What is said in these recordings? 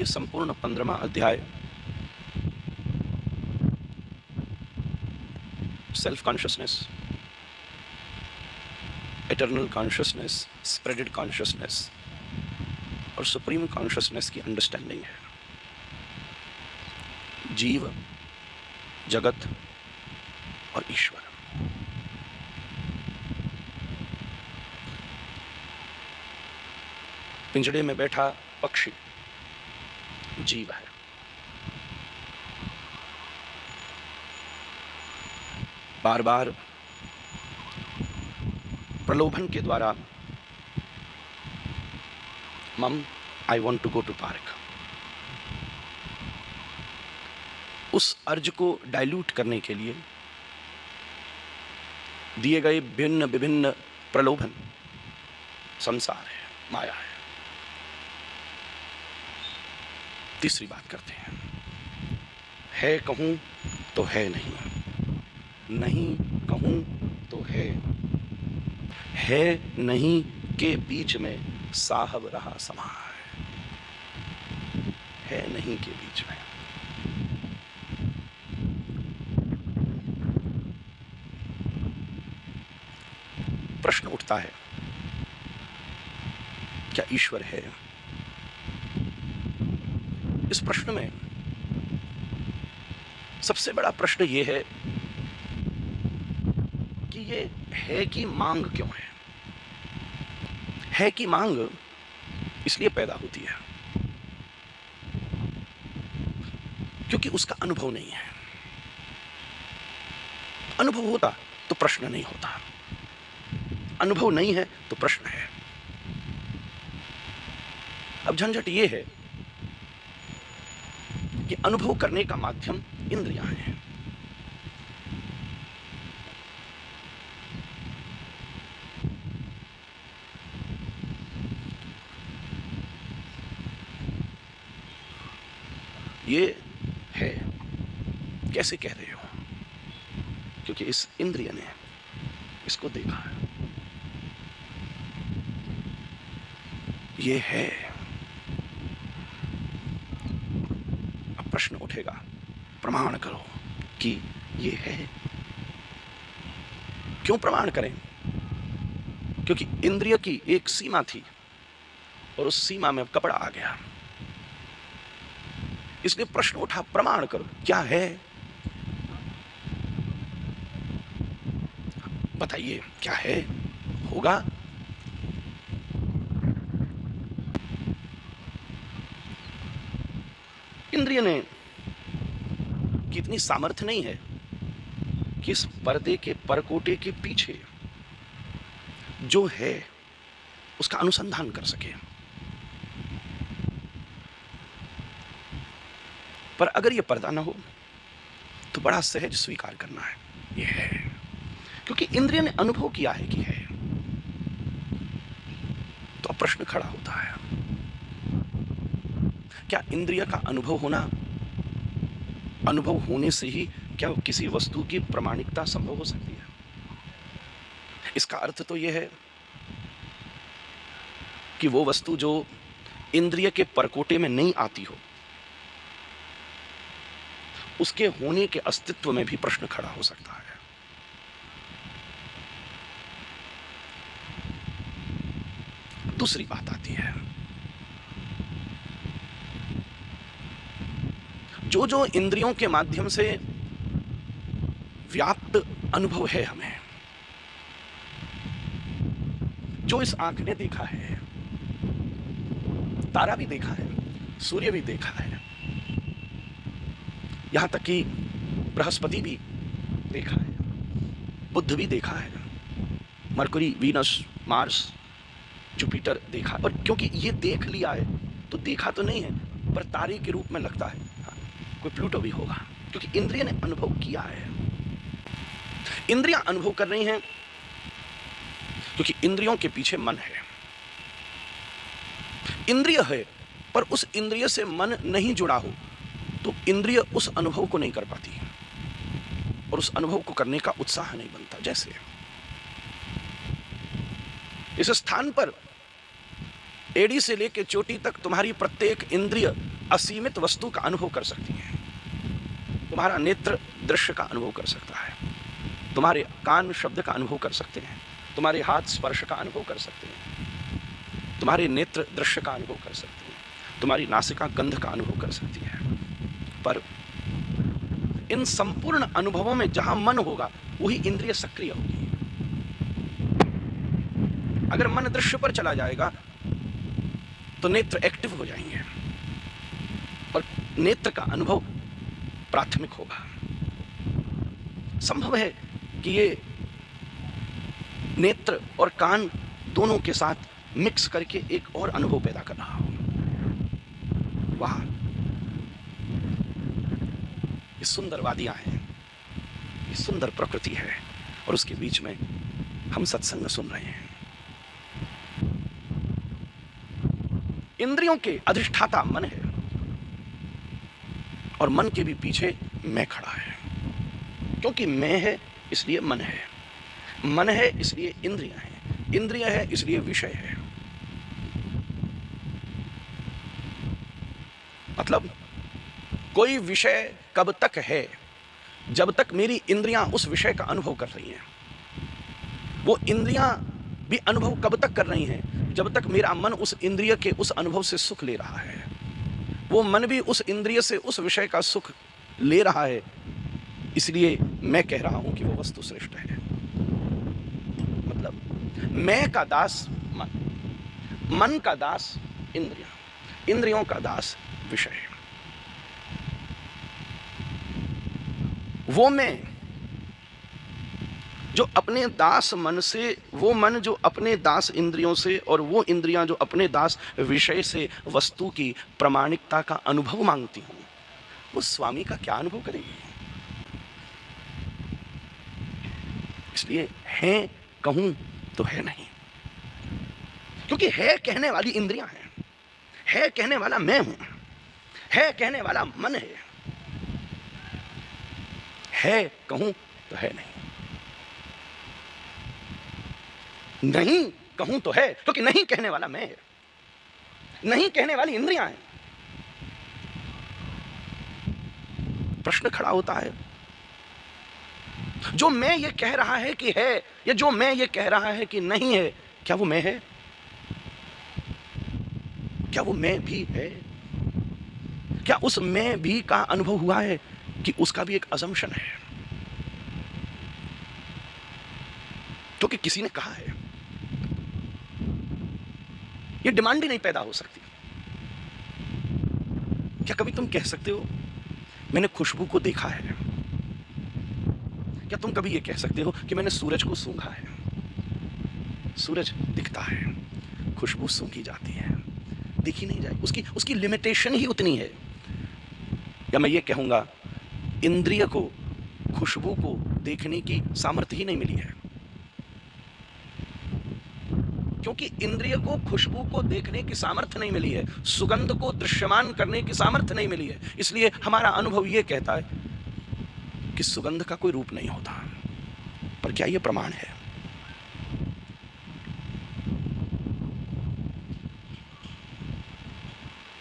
संपूर्ण 15वां अध्याय self consciousness, eternal consciousness, spreaded consciousness और सुप्रीम कॉन्शियसनेस की अंडरस्टैंडिंग है। जीव, जगत और ईश्वर। पिंजड़े में बैठा पक्षी जीव है। बार बार प्रलोभन के द्वारा mum I want to go to park, उस अर्ज को डाइल्यूट करने के लिए दिए गए भिन्न विभिन्न प्रलोभन संसार है, माया है। तीसरी बात करते हैं, है कहूं तो है नहीं, नहीं कहूं तो है नहीं के बीच में साहब रहा समा है नहीं के बीच में। प्रश्न उठता है, क्या ईश्वर है? इस प्रश्न में सबसे बड़ा प्रश्न यह है कि ये है की मांग क्यों है? है की मांग इसलिए पैदा होती है क्योंकि उसका अनुभव नहीं है। अनुभव होता तो प्रश्न नहीं होता, अनुभव नहीं है तो प्रश्न है। अब झंझट ये है कि अनुभव करने का माध्यम इंद्रियां हैं। ये है कैसे कह रहे हो? क्योंकि इस इंद्रिय ने इसको देखा है। ये है। अब प्रश्न उठेगा, प्रमाण करो कि ये है। क्यों प्रमाण करें? क्योंकि इंद्रिय की एक सीमा थी और उस सीमा में कपड़ा आ गया, इसलिए प्रश्न उठा, प्रमाण करो क्या है। बताइए क्या है, होगा। इंद्रिय ने की इतनी सामर्थ्य नहीं है कि इस पर्दे के परकोटे के पीछे जो है उसका अनुसंधान कर सके। पर अगर यह पर्दा ना हो तो बड़ा सहज स्वीकार करना है, यह है। क्योंकि इंद्रिय ने अनुभव किया है कि है। तो अब प्रश्न खड़ा होता है, क्या इंद्रिय का अनुभव होना, अनुभव होने से ही क्या किसी वस्तु की प्रामाणिकता संभव हो सकती है? इसका अर्थ तो यह है कि वो वस्तु जो इंद्रिय के परकोटे में नहीं आती हो, उसके होने के अस्तित्व में भी प्रश्न खड़ा हो सकता है। दूसरी बात आती है, जो जो इंद्रियों के माध्यम से व्याप्त अनुभव है हमें, जो इस आंख ने देखा है, तारा भी देखा है, सूर्य भी देखा है, यहां तक कि बृहस्पति भी देखा है, बुध भी देखा है, मरकुरी, वीनस, मार्स, जुपिटर देखा। और क्योंकि ये देख लिया है तो देखा तो नहीं है पर तारे के रूप में लगता है। हाँ, कोई प्लूटो भी होगा, क्योंकि इंद्रिय ने अनुभव किया है। इंद्रियां अनुभव कर रही हैं क्योंकि इंद्रियों के पीछे मन है। इंद्रिय है पर उस इंद्रिय से मन नहीं जुड़ा हो तो इंद्रिय उस अनुभव को नहीं कर पाती और उस अनुभव को करने का उत्साह नहीं बनता। जैसे इस स्थान पर एड़ी से लेकर चोटी तक तुम्हारी प्रत्येक इंद्रिय असीमित वस्तु का अनुभव कर सकती है। तुम्हारा नेत्र दृश्य का अनुभव कर सकता है, तुम्हारे कान शब्द का अनुभव कर सकते हैं, तुम्हारे हाथ स्पर्श का अनुभव कर सकते हैं, तुम्हारे नेत्र दृश्य का अनुभव कर सकते हैं, तुम्हारी नासिका गंध का अनुभव कर सकती है। पर इन संपूर्ण अनुभवों में जहां मन होगा वही इंद्रिय सक्रिय होगी। अगर मन दृश्य पर चला जाएगा तो नेत्र एक्टिव हो जाएंगे और नेत्र का अनुभव प्राथमिक होगा। संभव है कि ये नेत्र और कान दोनों के साथ मिक्स करके एक और अनुभव पैदा कर रहा हो। वाह, ये सुंदर वादियां हैं, ये सुंदर प्रकृति है और उसके बीच में हम सत्संग सुन रहे हैं। इंद्रियों के अधिष्ठाता मन है और मन के भी पीछे मैं खड़ा है। क्योंकि मैं है इसलिए मन है, मन है इसलिए इंद्रियां हैं, इंद्रिय है इसलिए विषय है। मतलब कोई विषय कब तक है? जब तक मेरी इंद्रियां उस विषय का अनुभव कर रही हैं। वो इंद्रियां भी अनुभव कब तक कर रही हैं? जब तक मेरा मन उस इंद्रिय के उस अनुभव से सुख ले रहा है। वो मन भी उस इंद्रिय से उस विषय का सुख ले रहा है, इसलिए मैं कह रहा हूं कि वो वस्तु श्रेष्ठ है। मतलब मैं का दास मन, मन का दास इंद्रियां, इंद्रियों का दास विषय। वो मैं जो अपने दास मन से, वो मन जो अपने दास इंद्रियों से और वो इंद्रियां जो अपने दास विषय से वस्तु की प्रामाणिकता का अनुभव मांगती हूं, वो स्वामी का क्या अनुभव करेगी? इसलिए है कहूं तो है नहीं, क्योंकि है कहने वाली इंद्रियां हैं, है कहने वाला मैं हूं, है कहने वाला मन है कहूं तो है नहीं, नहीं कहूं तो है, क्योंकि नहीं कहने वाला मैं है, नहीं कहने वाली इंद्रियां हैं। प्रश्न खड़ा होता है, जो मैं ये कह रहा है कि है, या जो मैं ये कह रहा है कि नहीं है, क्या वो मैं है? क्या वो मैं भी है? क्या उस मैं भी का अनुभव हुआ है कि उसका भी एक असम्पशन है? क्योंकि किसी ने कहा है, ये डिमांड ही नहीं पैदा हो सकती। क्या कभी तुम कह सकते हो मैंने खुशबू को देखा है? क्या तुम कभी ये कह सकते हो कि मैंने सूरज को सूंघा है? सूरज दिखता है, खुशबू सूंघी जाती है, देखी नहीं जाए, उसकी लिमिटेशन ही उतनी है। या मैं ये कहूंगा, इंद्रिय को खुशबू को देखने की सामर्थ्य ही नहीं मिली है, क्योंकि इंद्रिय को खुशबू को देखने की सामर्थ्य नहीं मिली है, सुगंध को दृश्यमान करने की सामर्थ्य नहीं मिली है। इसलिए हमारा अनुभव यह कहता है कि सुगंध का कोई रूप नहीं होता। पर क्या यह प्रमाण है?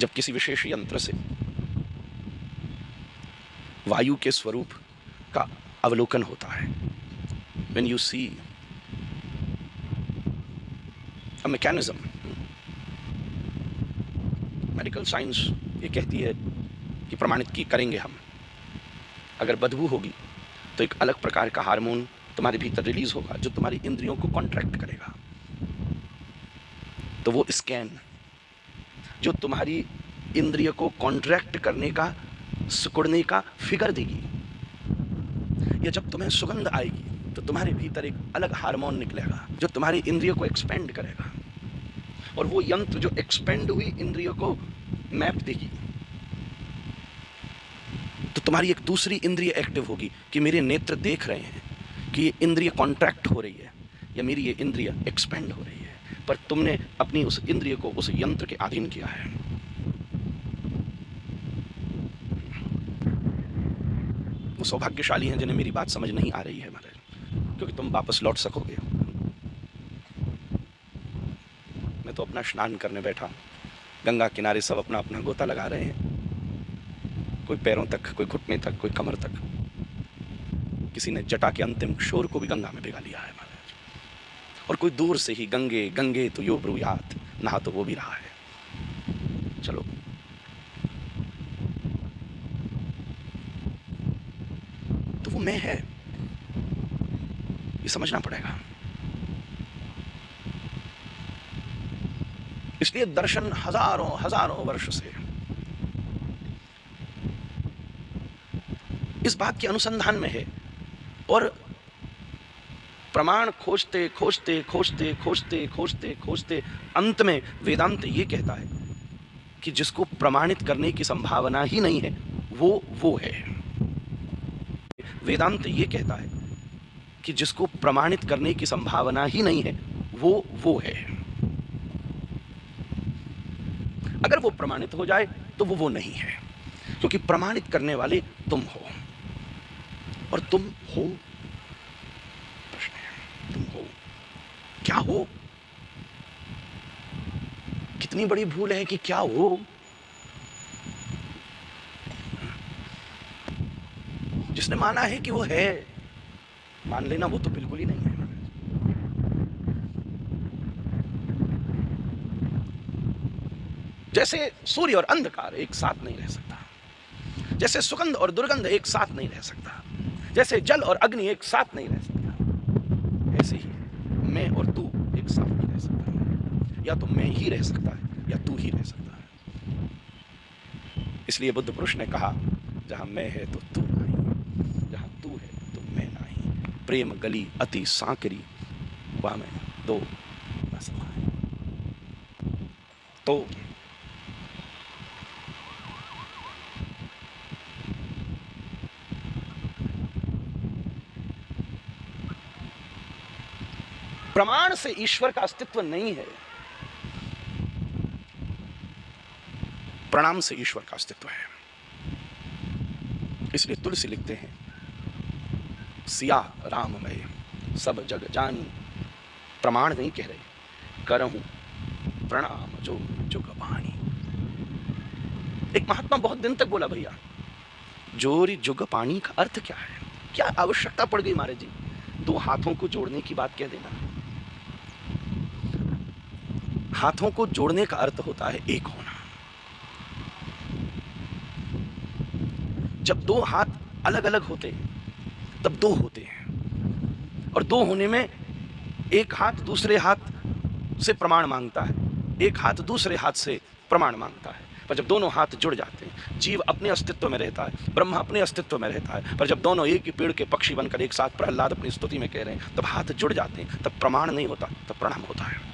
जब किसी विशेष यंत्र से वायु के स्वरूप का अवलोकन होता है, when you see a mechanism, medical science ये कहती है कि प्रमाणित की करेंगे हम, अगर बदबू होगी तो एक अलग प्रकार का हार्मोन तुम्हारे भीतर रिलीज होगा जो तुम्हारी इंद्रियों को कॉन्ट्रैक्ट करेगा। तो वो स्कैन जो तुम्हारी इंद्रिय को कॉन्ट्रैक्ट करने का, सिकुड़ने का फिगर देगी, या जब तुम्हें सुगंध आएगी तो तुम्हारे भीतर एक अलग हार्मोन निकलेगा जो तुम्हारी इंद्रिय को एक्सपेंड करेगा, और वो यंत्र जो एक्सपेंड हुई इंद्रिय को मैप देगी, तो तुम्हारी एक दूसरी इंद्रिय एक्टिव होगी कि मेरे नेत्र देख रहे हैं कि ये इंद्रिय कॉन्ट्रैक्ट हो रही है या मेरी ये इंद्रिय एक्सपेंड हो रही है, पर तुमने अपनी उस इंद्रिय को उस यंत्र के अधीन किया है। वो सौभाग्यशाली हैं जिन्हें मेरी बात समझ नहीं आ रही है महाराज, क्योंकि तुम वापस लौट सकोगे। मैं मैं तो अपना स्नान करने बैठा हूँ। गंगा किनारे सब अपना अपना गोता लगा रहे हैं, कोई पैरों तक, कोई घुटने तक, कोई कमर तक। किसी ने जटा के अंतिम शोर को भी गंगा में भिगा लिया है महाराज। और कोई दूर से ही गंगे गंगे तो यो ब्रूयात, नहा तो वो भी रहा है। चलो तो वो मैं है, ये समझना पड़ेगा। इसलिए दर्शन हजारों हजारों वर्ष से इस बात के अनुसंधान में है, और प्रमाण खोजते खोजते खोजते खोजते खोजते खोजते अंत में वेदांत ये कहता है कि जिसको प्रमाणित करने की संभावना ही नहीं है वो है। वेदांत ये कहता है कि जिसको प्रमाणित करने की संभावना ही नहीं है वो है। अगर वो प्रमाणित हो जाए तो वो नहीं है, क्योंकि प्रमाणित करने वाले तुम हो। और तुम हो, प्रश्न है, तुम हो क्या हो? कितनी बड़ी भूल है कि क्या हो। जिसने माना है कि वो है, मान लेना वो तो बिल्कुल ही नहीं है। जैसे सूर्य और अंधकार एक साथ नहीं रह सकता, जैसे सुगंध और दुर्गंध एक साथ नहीं रह सकता, जैसे जल और अग्नि एक साथ नहीं रह सकता, ऐसे ही मैं और तू एक साथ नहीं रह सकता। या तो मैं ही रह सकता है या तू ही रह सकता है। इसलिए बुद्ध पुरुष ने कहा, जहां मैं है तो तू नहीं, जहां तू है तो मैं नहीं। प्रेम गली अति सांकरी, वहां में दो न समाए। तो प्रमाण से ईश्वर का अस्तित्व नहीं है, प्रणाम से ईश्वर का अस्तित्व है। इसलिए तुलसी लिखते हैं, सिया राममय सब जग जानी। प्रमाण नहीं कह रहे, करहूं प्रणाम जो जुग पानी। एक महात्मा बहुत दिन तक बोला, भैया जोरी जुग पानी का अर्थ क्या है? क्या आवश्यकता पड़ गई महाराज जी दो हाथों को जोड़ने की बात कह देना? हाथों को जोड़ने का अर्थ होता है एक होना। जब दो हाथ अलग अलग होते हैं तब दो होते हैं, और दो होने में एक हाथ दूसरे हाथ से प्रमाण मांगता है, एक हाथ दूसरे हाथ से प्रमाण मांगता है। पर जब दोनों हाथ जुड़ जाते हैं, जीव अपने अस्तित्व में रहता है, ब्रह्मा अपने अस्तित्व में रहता है। पर जब दोनों एक ही पेड़ के पक्षी बनकर एक साथ प्रहलाद अपनी स्तुति में कह रहे हैं, तब हाथ जुड़ जाते हैं, तब प्रमाण नहीं होता, तब प्रणाम होता है।